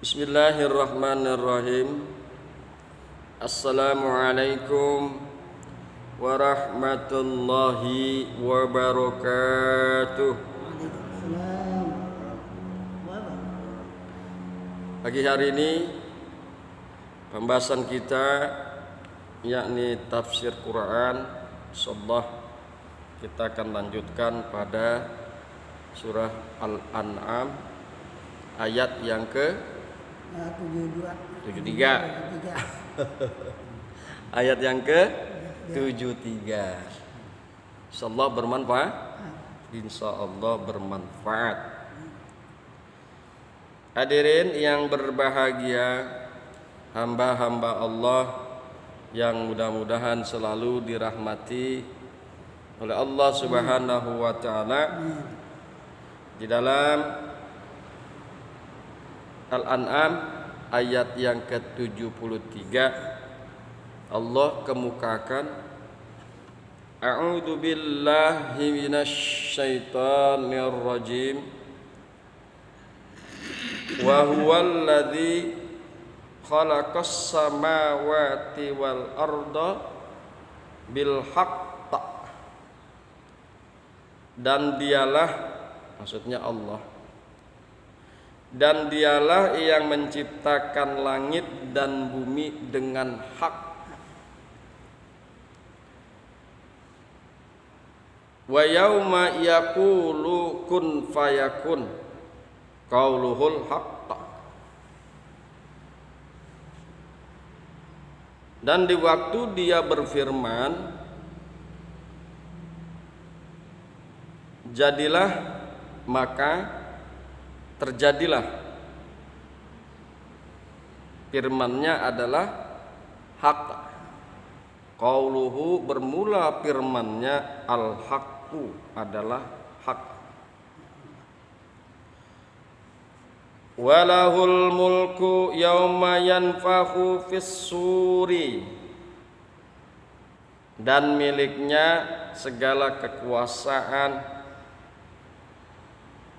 Bismillahirrahmanirrahim. Assalamualaikum warahmatullahi wabarakatuh. Pagi hari ini pembahasan kita yakni tafsir Quran. Insyaallah kita akan lanjutkan pada surah Al-An'am ayat yang ke 73. Ayat yang ke 73. Insyaallah bermanfaat. Insyaallah bermanfaat. Hadirin yang berbahagia, hamba-hamba Allah yang mudah-mudahan selalu dirahmati oleh Allah Subhanahu wa taala. Di dalam Al-An'am ayat yang ke-73 Allah kemukakan A'udzu billahi minasy syaithanir rajim wa huwal ladzi khalaqas samawati wal arda bil haqq, dan dialah, maksudnya Allah, dan dialah yang menciptakan langit dan bumi dengan hak. Wa yauma yaqulu kun fayakun qauluhul haqq, dan di waktu dia berfirman jadilah, maka terjadilah. Firman-Nya adalah hak. Qauluhu, bermula firman-Nya, al-haqqu, adalah hak. Walahul mulku yauma yanfakhu fis-suri, dan miliknya segala kekuasaan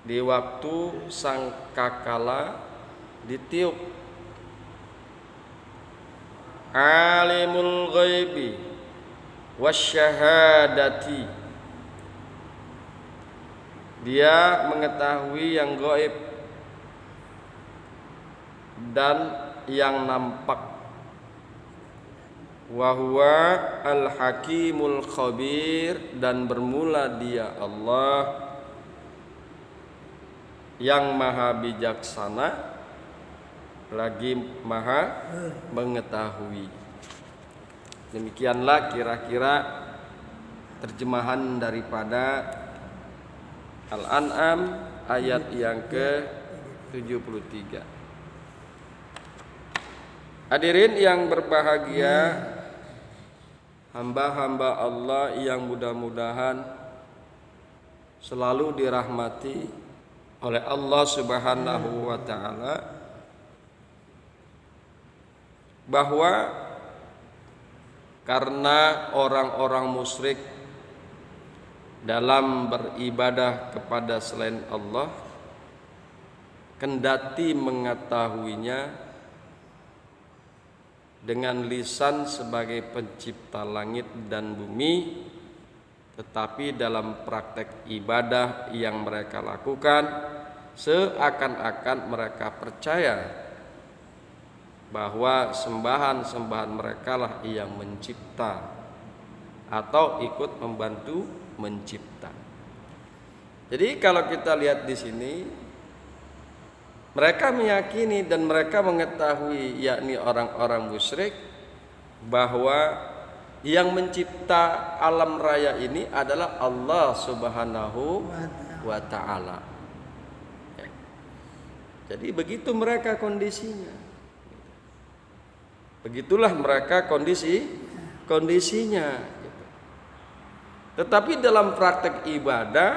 di waktu sangkakala ditiup. Alimul ghaibi wasyahadati, dia mengetahui yang gaib dan yang nampak. Wa huwa al-hakimul khabir, dan bermula dia Allah yang maha bijaksana lagi maha mengetahui. Demikianlah kira-kira terjemahan daripada Al-An'am ayat yang ke-73. Hadirin yang berbahagia, hamba-hamba Allah yang mudah-mudahan selalu dirahmati oleh Allah Subhanahu wa taala, bahwa karena orang-orang musyrik dalam beribadah kepada selain Allah, kendati mengetahuinya dengan lisan sebagai pencipta langit dan bumi, tetapi dalam praktek ibadah yang mereka lakukan seakan-akan mereka percaya bahwa sembahan-sembahan mereka lah yang mencipta atau ikut membantu mencipta. Jadi kalau kita lihat di sini, mereka meyakini dan mereka mengetahui, yakni orang-orang musyrik, bahwa yang mencipta alam raya ini adalah Allah Subhanahu wa ta'ala. Jadi begitu mereka kondisinya. Begitulah mereka kondisinya. Tetapi dalam praktek ibadah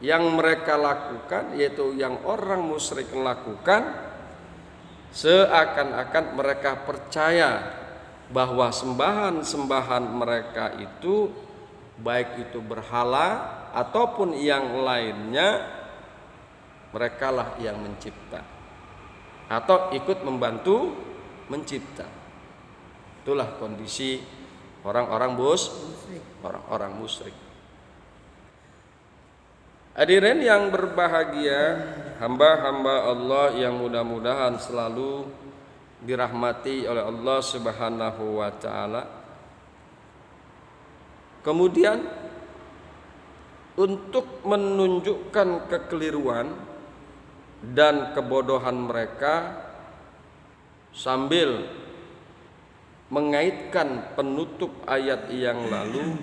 yang mereka lakukan, yaitu yang orang musyrik lakukan, seakan-akan mereka percaya bahwa sembahan-sembahan mereka itu, baik itu berhala ataupun yang lainnya, merekalah yang mencipta. atau ikut membantu mencipta. Itulah kondisi orang-orang musyrik. Hadirin yang berbahagia, hamba-hamba Allah yang mudah-mudahan selalu dirahmati oleh Allah Subhanahu wa taala. Kemudian untuk menunjukkan kekeliruan dan kebodohan mereka sambil mengaitkan penutup ayat yang lalu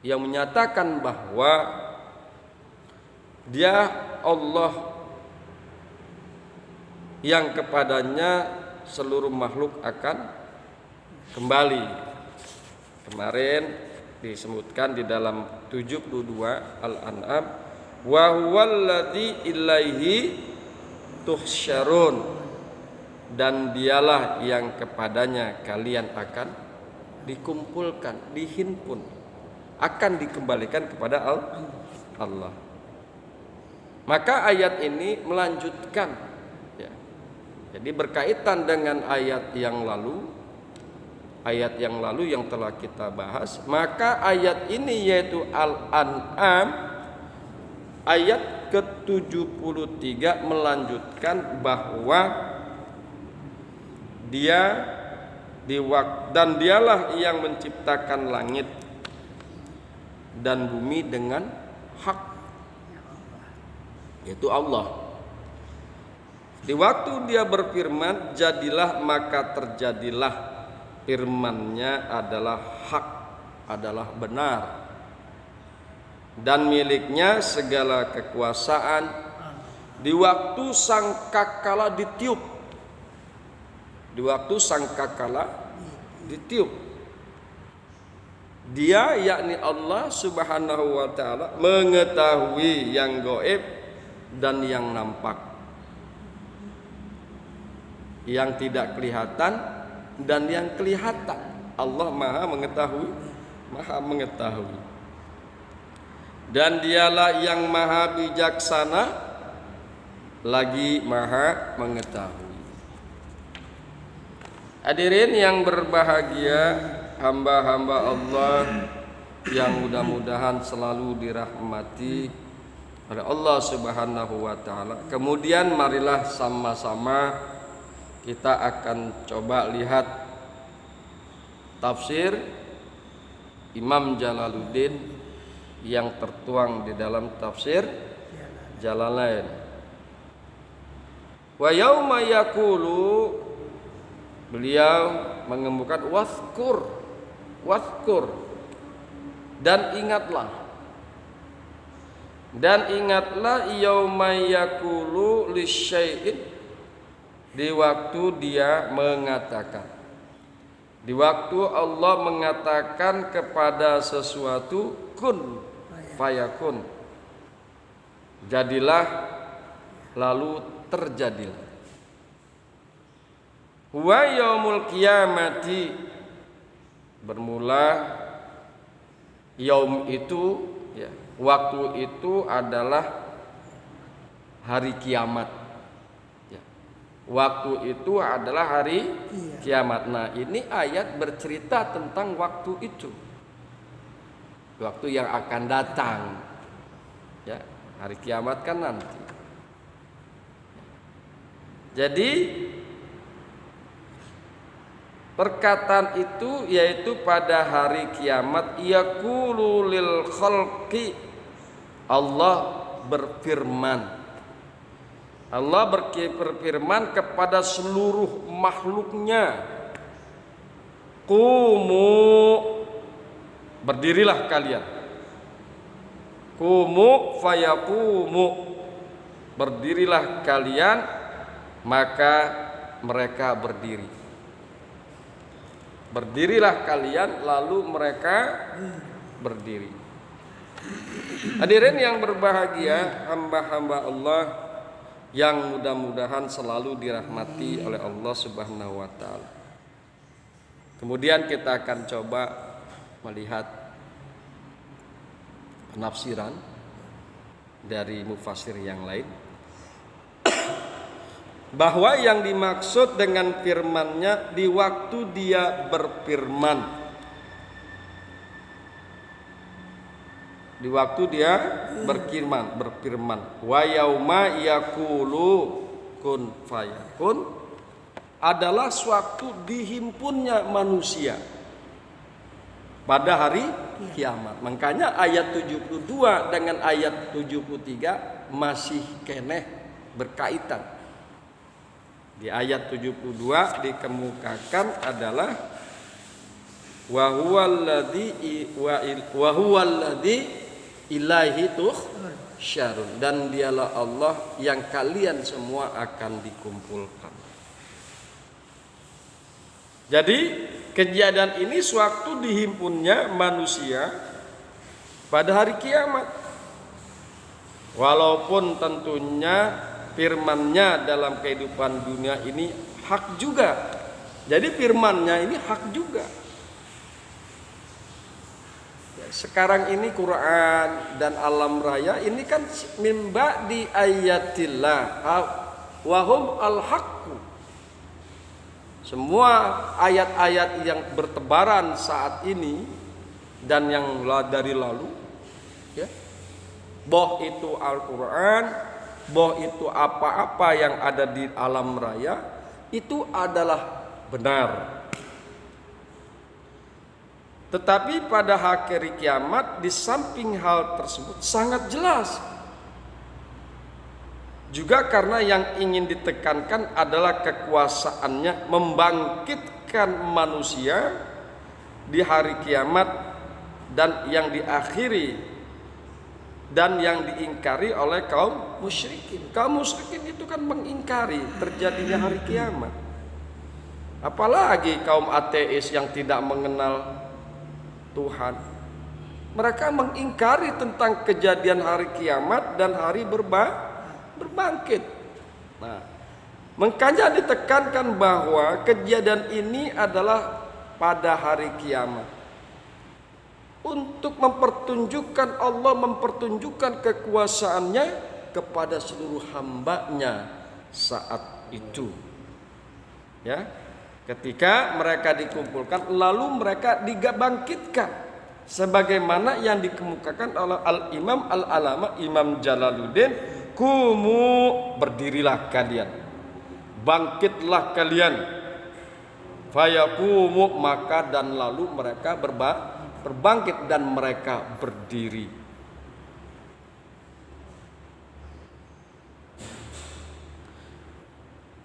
yang menyatakan bahwa Dia Allah yang kepadanya seluruh makhluk akan kembali. Kemarin disebutkan di dalam 72 Al-An'am, wa huwallazi ilaihi tuhsyarun, dan dialah yang kepadanya kalian akan dikumpulkan, dihimpun, akan dikembalikan kepada Allah. Maka ayat ini melanjutkan, ya. Jadi berkaitan dengan ayat yang lalu yang telah kita bahas. Maka ayat ini yaitu Al-An'am ayat ke-73 melanjutkan bahwa dan dialah yang menciptakan langit dan bumi dengan hak, yaitu Allah. Di waktu Dia berfirman, jadilah, maka terjadilah. Firman-Nya adalah hak, adalah benar, dan miliknya segala kekuasaan. Di waktu sangkakala ditiup, Dia, yakni Allah Subhanahu wa ta'ala, mengetahui yang gaib dan yang nampak, yang tidak kelihatan dan yang kelihatan. Allah Maha mengetahui. Dan Dialah yang Maha bijaksana lagi Maha mengetahui. Hadirin yang berbahagia, hamba-hamba Allah yang mudah-mudahan selalu dirahmati oleh Allah Subhanahu wa taala. Kemudian marilah sama-sama kita akan coba lihat tafsir Imam Jalaluddin yang tertuang di dalam tafsir Jalalain. Wa yauma yaqulu, beliau mengemukakan waskur, dan ingatlah yauma yaqulu lisyai'in, di waktu Dia mengatakan, di waktu Allah mengatakan kepada sesuatu kun fayakun, jadilah, lalu terjadilah. Wa yaumul qiyamati, bermula yaum itu, ya, waktu itu adalah hari kiamat. Ya, waktu itu adalah hari kiamat. Nah, ini ayat bercerita tentang waktu itu, waktu yang akan datang. Ya, hari kiamat kan nanti. Jadi perkataan itu yaitu pada hari kiamat, yaqulu lil khalqi, Allah berfirman kepada seluruh makhluknya, qumu, berdirilah kalian. Qumu fayaqumu, berdirilah kalian, maka mereka berdiri. Berdirilah kalian, lalu mereka berdiri. Hadirin yang berbahagia, hamba-hamba Allah yang mudah-mudahan selalu dirahmati oleh Allah Subhanahu wa taala. Kemudian kita akan coba melihat penafsiran dari mufassir yang lain. bahwa yang dimaksud dengan firman-Nya di waktu Dia berfirman, di waktu Dia berfirman, wa yauma yaqulu kun fayakun, adalah sewaktu dihimpunnya manusia pada hari kiamat. Makanya ayat 72 dengan ayat 73 masih keneh berkaitan. Di ayat 72 dikemukakan adalah wa huwallazi ilaihi tuhsyarun, dan dialah Allah yang kalian semua akan dikumpulkan. Jadi kejadian ini sewaktu dihimpunnya manusia pada hari kiamat. Walaupun tentunya firman-Nya dalam kehidupan dunia ini hak juga. Jadi firman-Nya ini hak juga. Sekarang ini Quran dan alam raya ini kan mimba di ayatillah wa hum al-haqqu. Semua ayat-ayat yang bertebaran saat ini dan yang dari lalu, ya, boh itu Al-Quran, boh itu apa-apa yang ada di alam raya, itu adalah benar. Tetapi pada hari kiamat, di samping hal tersebut sangat jelas juga, karena yang ingin ditekankan adalah kekuasaannya membangkitkan manusia di hari kiamat, dan yang diakhiri dan yang diingkari oleh kaum musyrikin. Kaum musyrikin itu kan mengingkari terjadinya hari kiamat. Apalagi kaum ateis yang tidak mengenal Tuhan. Mereka mengingkari tentang kejadian hari kiamat dan hari berbangkit. Nah, makanya ditekankan bahwa kejadian ini adalah pada hari kiamat, untuk mempertunjukkan Allah mempertunjukkan kekuasaannya kepada seluruh hamba-Nya saat itu. Ya, ketika mereka dikumpulkan lalu mereka dibangkitkan, sebagaimana yang dikemukakan oleh Al-Imam Al-Alama Imam Jalaluddin, kumu, berdirilah kalian, bangkitlah kalian, fayaqumu, maka dan lalu mereka berbangkit dan mereka berdiri.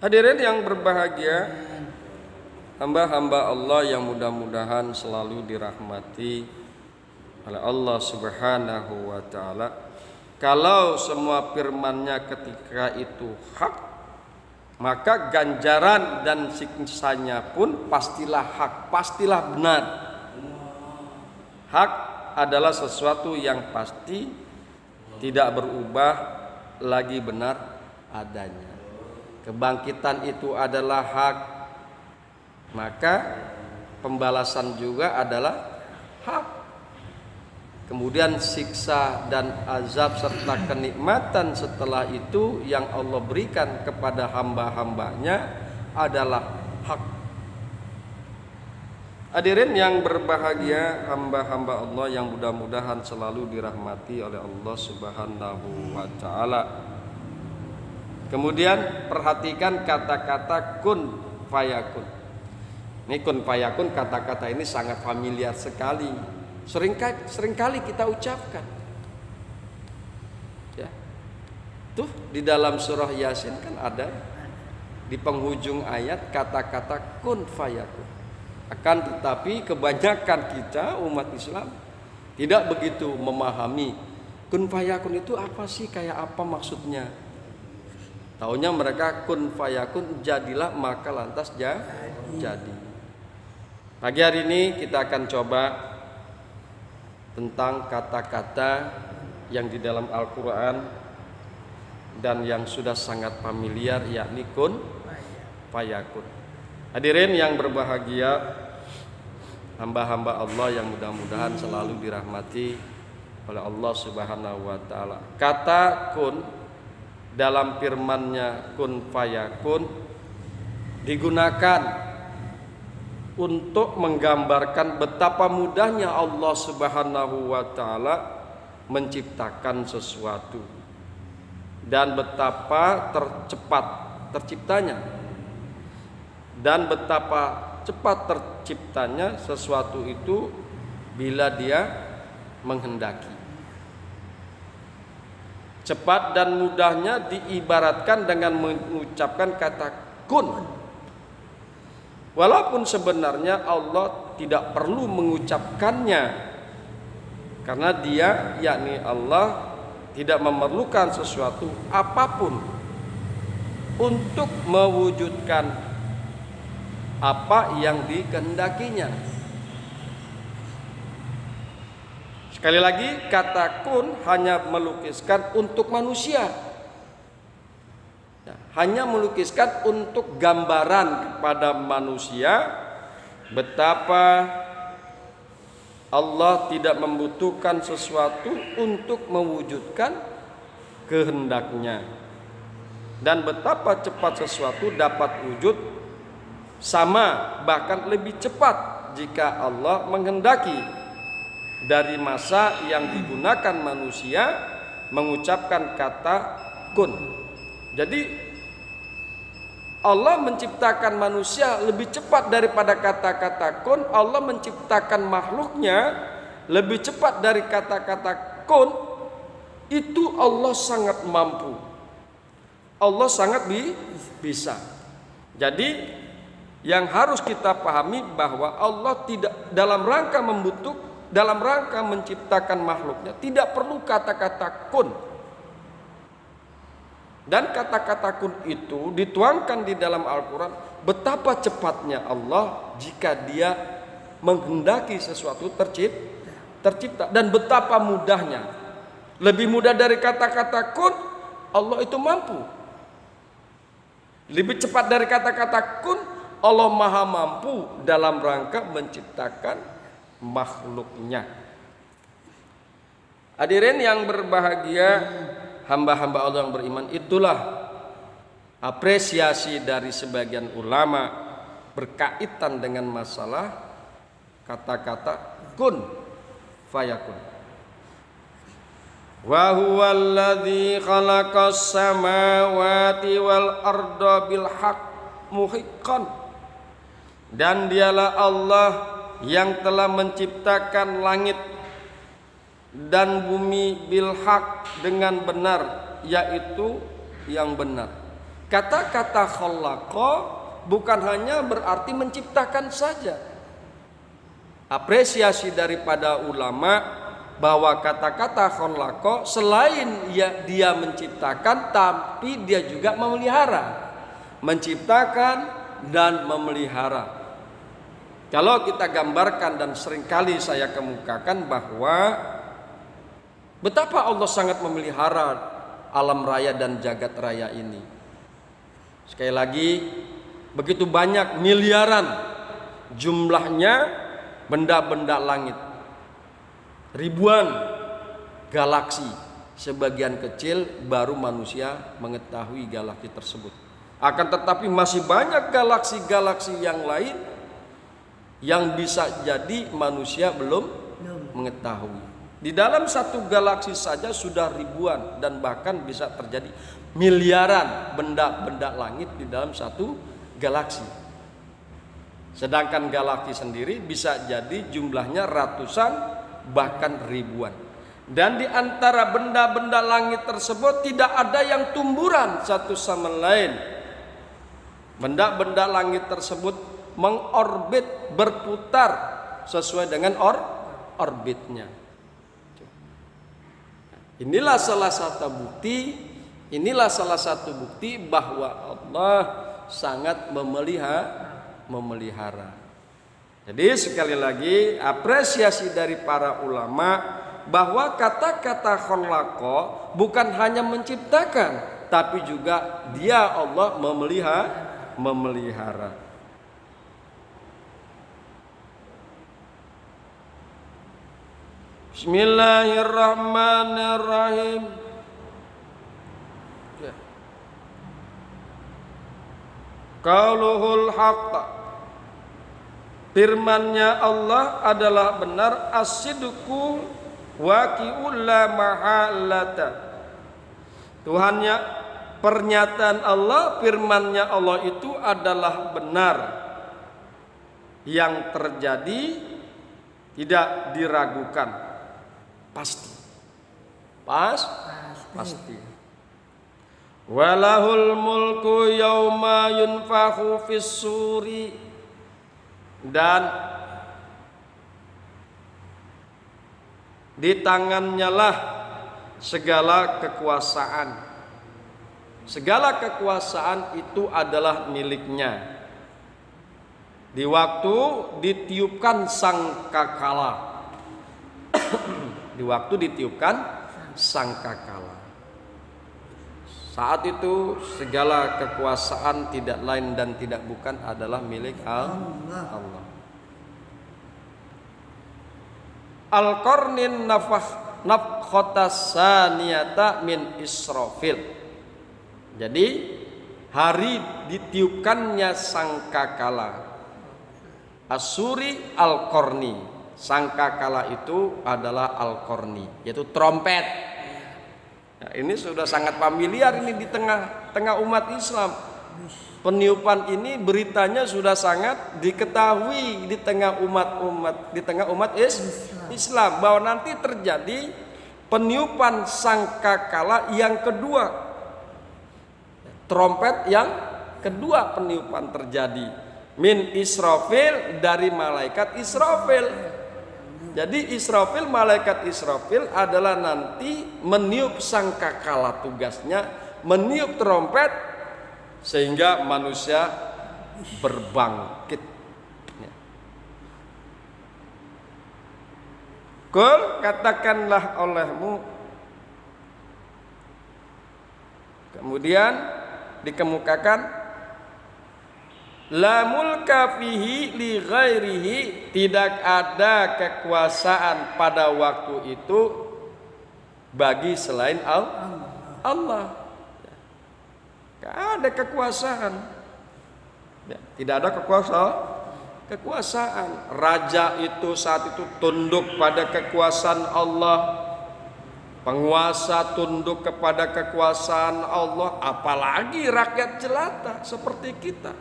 Hadirin yang berbahagia, hamba-hamba Allah yang mudah-mudahan selalu dirahmati oleh Allah Subhanahu wa taala. Kalau semua firman-Nya ketika itu hak, maka ganjaran dan siksanya pun pastilah hak, pastilah benar. Hak adalah sesuatu yang pasti, tidak berubah, lagi benar adanya. Kebangkitan itu adalah hak, maka pembalasan juga adalah hak. Kemudian siksa dan azab serta kenikmatan setelah itu yang Allah berikan kepada hamba-hambanya adalah hak. Hadirin yang berbahagia, hamba-hamba Allah yang mudah-mudahan selalu dirahmati oleh Allah Subhanahu wa taala. Kemudian perhatikan kata-kata kun fayakun. Ini kun fayakun, kata-kata ini sangat familiar sekali. Seringkali kita ucapkan. Ya. Tuh di dalam surah Yasin kan ada di penghujung ayat kata-kata kun fayakun. Akan tetapi kebanyakan kita umat Islam tidak begitu memahami kun fayakun itu apa sih, kayak apa maksudnya. Taunya mereka kun fayakun, jadilah maka lantas jadi. Pagi hari ini kita akan coba tentang kata-kata yang di dalam Al-Quran dan yang sudah sangat familiar, yakni kun fayakun. Hadirin yang berbahagia, hamba-hamba Allah yang mudah-mudahan selalu dirahmati oleh Allah Subhanahu wa taala. Kata kun dalam firman-Nya kun fayakun digunakan untuk menggambarkan betapa mudahnya Allah Subhanahu wa taala menciptakan sesuatu dan betapa tercepat terciptanya dan betapa cepat terciptanya sesuatu itu bila Dia menghendaki. Cepat dan mudahnya diibaratkan dengan mengucapkan kata kun. Walaupun sebenarnya Allah tidak perlu mengucapkannya, karena Dia, yakni Allah, tidak memerlukan sesuatu apapun untuk mewujudkan apa yang dikehendakinya. Sekali lagi, kata kun hanya melukiskan untuk manusia, hanya melukiskan untuk gambaran kepada manusia betapa Allah tidak membutuhkan sesuatu untuk mewujudkan kehendaknya, dan betapa cepat sesuatu dapat wujud, sama bahkan lebih cepat jika Allah menghendaki. Dari masa yang digunakan manusia mengucapkan kata kun. Jadi Allah menciptakan manusia lebih cepat daripada kata-kata kun. Allah menciptakan makhluknya lebih cepat dari kata-kata kun. Itu Allah sangat mampu. Allah sangat bisa. Jadi yang harus kita pahami bahwa Allah tidak dalam rangka menciptakan makhluknya tidak perlu kata-kata kun. Dan kata-kata kun itu dituangkan di dalam Al-Quran. Betapa cepatnya Allah jika Dia menghendaki sesuatu tercipta. Dan betapa mudahnya. Lebih mudah dari kata-kata kun, Allah itu mampu. Lebih cepat dari kata-kata kun, Allah maha mampu dalam rangka menciptakan makhluknya. Hadirin yang berbahagia, hamba-hamba Allah yang beriman, itulah apresiasi dari sebagian ulama berkaitan dengan masalah kata-kata kun fayakun. Wa huwal ladzi khalaqas samawati wal arda bil haqq muhiqqan. Dan Dialah Allah yang telah menciptakan langit dan bumi bil haq dengan benar, yaitu yang benar. Kata-kata khalaqa bukan hanya berarti menciptakan saja. Apresiasi daripada ulama bahwa kata-kata khalaqa selain dia menciptakan, tapi dia juga memelihara, menciptakan dan memelihara. Kalau kita gambarkan, dan seringkali saya kemukakan bahwa betapa Allah sangat memelihara alam raya dan jagat raya ini. Sekali lagi, begitu banyak miliaran jumlahnya benda-benda langit, ribuan galaksi. Sebagian kecil baru manusia mengetahui galaksi tersebut. Akan tetapi masih banyak galaksi-galaksi yang lain yang bisa jadi manusia belum mengetahui. Di dalam satu galaksi saja sudah ribuan dan bahkan bisa terjadi miliaran benda-benda langit di dalam satu galaksi. Sedangkan galaksi sendiri bisa jadi jumlahnya ratusan bahkan ribuan. Dan di antara benda-benda langit tersebut tidak ada yang tumburan satu sama lain. Benda-benda langit tersebut mengorbit, berputar sesuai dengan orbitnya. Inilah salah satu bukti bahwa Allah sangat memelihara. Jadi sekali lagi apresiasi dari para ulama bahwa kata-kata khalaqa bukan hanya menciptakan, tapi juga Dia Allah memelihara. Bismillahirrahmanirrahim. qauluhul haqq, firman-Nya Allah adalah benar, as-sidqu waqi'ul la mahalata. Tuhannya, pernyataan Allah, firman-Nya Allah itu adalah benar, yang terjadi tidak diragukan, pasti. Pasti. Walahul mulku yauma yunfakhu fis suri, dan di tangannya lah segala kekuasaan. Segala kekuasaan itu adalah miliknya. Di waktu ditiupkan sangkakala. Di waktu ditiupkan sangkakala. Saat itu segala kekuasaan tidak lain dan tidak bukan adalah milik Allah. Al-qarnin nafkhatas saniyata min Israfil. Jadi hari ditiupkannya sangkakala. Asuri al-qarni. Sangkakala itu adalah al-qarni, yaitu trompet. Nah, ini sudah sangat familiar ini di tengah umat Islam. Peniupan ini beritanya sudah sangat diketahui di tengah umat Islam bahwa nanti terjadi peniupan sangkakala yang kedua. Trompet yang kedua peniupan terjadi min Israfil, dari malaikat Israfil. Jadi Israfil, malaikat Israfil adalah nanti meniup sangkakala, tugasnya meniup trompet sehingga manusia berbangkit. Qul, katakanlah olehmu. Kemudian dikemukakan la mulka fihi li ghairihi, tidak ada kekuasaan pada waktu itu bagi selain Allah. Tidak ada kekuasaan. Tidak ada kekuasaan. Raja itu saat itu tunduk pada kekuasaan Allah. Penguasa tunduk kepada kekuasaan Allah. Apalagi rakyat jelata seperti kita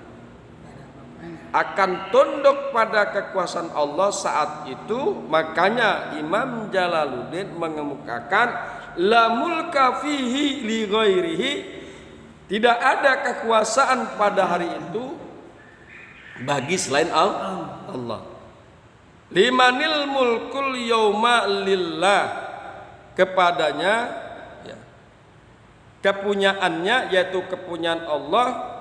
akan tunduk pada kekuasaan Allah saat itu. Makanya Imam Jalaluddin mengemukakan la mulka fihi li ghairihi, tidak ada kekuasaan pada hari itu bagi selain Allah. Limanil mulkul yauma lillah, kepadanya ya, kepunyaannya yaitu kepunyaan Allah.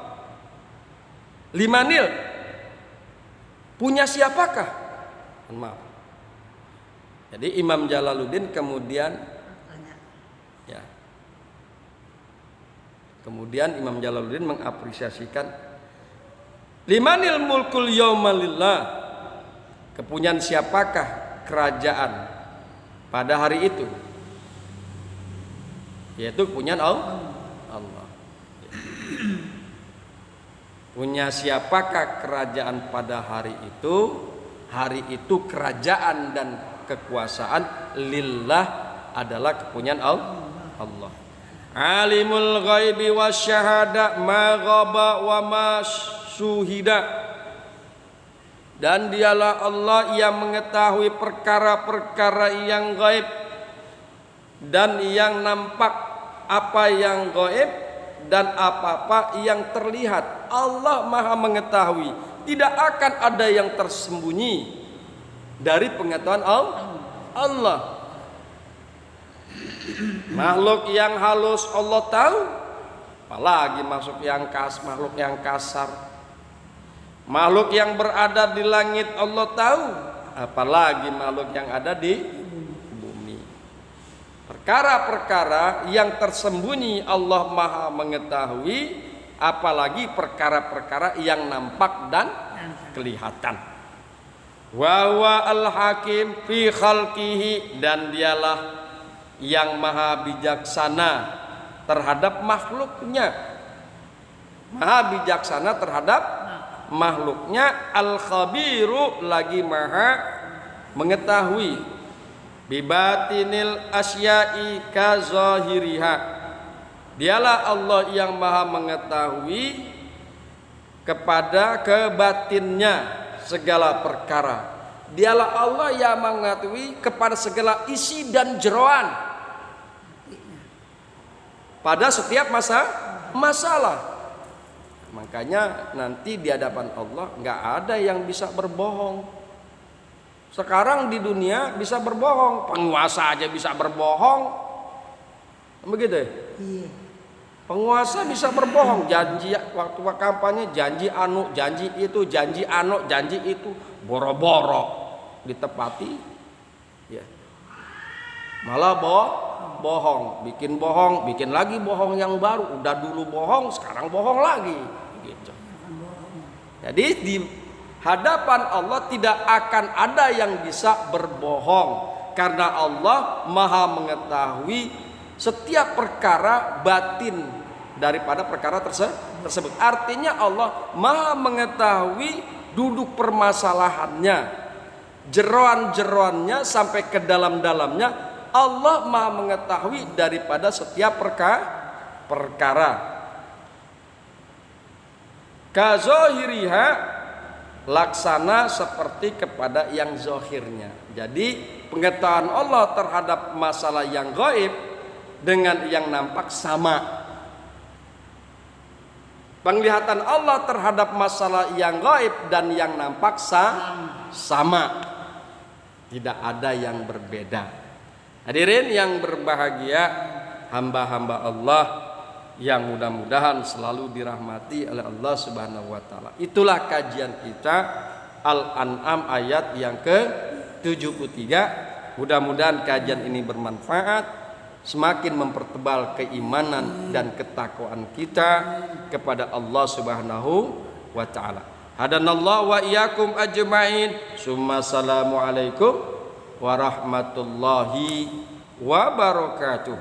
Limanil, punya siapakah? Maaf. Jadi Imam Jalaluddin kemudian Imam Jalaluddin mengapresiasikan limanil mulkul yauma lillah, kepunyaan siapakah kerajaan pada hari itu, yaitu kepunyaan Allah. Punya siapakah kerajaan pada hari itu? Hari itu kerajaan dan kekuasaan lillah adalah kepunyaan Allah. Alimul ghaibi wasyahada ma ghaba wa ma syuhida, dan dialah Allah yang mengetahui perkara-perkara yang gaib dan yang nampak, apa yang gaib dan apa-apa yang terlihat. Allah Maha mengetahui, tidak akan ada yang tersembunyi dari pengetahuan Allah. Makhluk yang halus Allah tahu, apalagi makhluk yang kasar. Makhluk yang berada di langit Allah tahu, apalagi makhluk yang ada di bumi. Perkara-perkara yang tersembunyi Allah Maha mengetahui, apalagi perkara-perkara yang nampak dan kelihatan. Wa huwa al-hakim fi khalqihi, dan dialah yang maha bijaksana terhadap makhluknya. Maha bijaksana terhadap makhluknya. Al-khabiru, lagi maha mengetahui. Bibatinil asya'i ka zahiriha. Dialah Allah yang maha mengetahui kepada kebatinnya segala perkara. Dialah Allah yang mengetahui kepada segala isi dan jeroan pada setiap masalah. Makanya nanti di hadapan Allah nggak ada yang bisa berbohong. Sekarang di dunia bisa berbohong, penguasa aja bisa berbohong, begitu ya? Iya. Penguasa bisa berbohong, janji waktu kampanye, janji anu, janji itu, janji anu, janji itu, boro-boro ditepati, ya. Malah bohong, bikin lagi bohong yang baru. Udah dulu bohong, sekarang bohong lagi, gitu. Jadi di hadapan Allah tidak akan ada yang bisa berbohong, karena Allah maha mengetahui setiap perkara batin daripada perkara tersebut. Artinya Allah maha mengetahui duduk permasalahannya, jeroan-jeroannya sampai ke dalam-dalamnya. Allah maha mengetahui daripada setiap perkara. Kazohiriha, laksana seperti kepada yang zohirnya. Jadi pengetahuan Allah terhadap masalah yang gaib dengan yang nampak sama. Penglihatan Allah terhadap masalah yang gaib dan yang nampak sama. Tidak ada yang berbeda. Hadirin yang berbahagia, hamba-hamba Allah yang mudah-mudahan selalu dirahmati oleh Allah Subhanahu wa taala. Itulah kajian kita Al-An'am ayat yang ke-73. Mudah-mudahan kajian ini bermanfaat, semakin mempertebal keimanan dan ketakwaan kita kepada Allah Subhanahu wa taala. Hadanallahu wa iyyakum ajmain. Summa assalamu alaikum warahmatullahi wabarakatuh.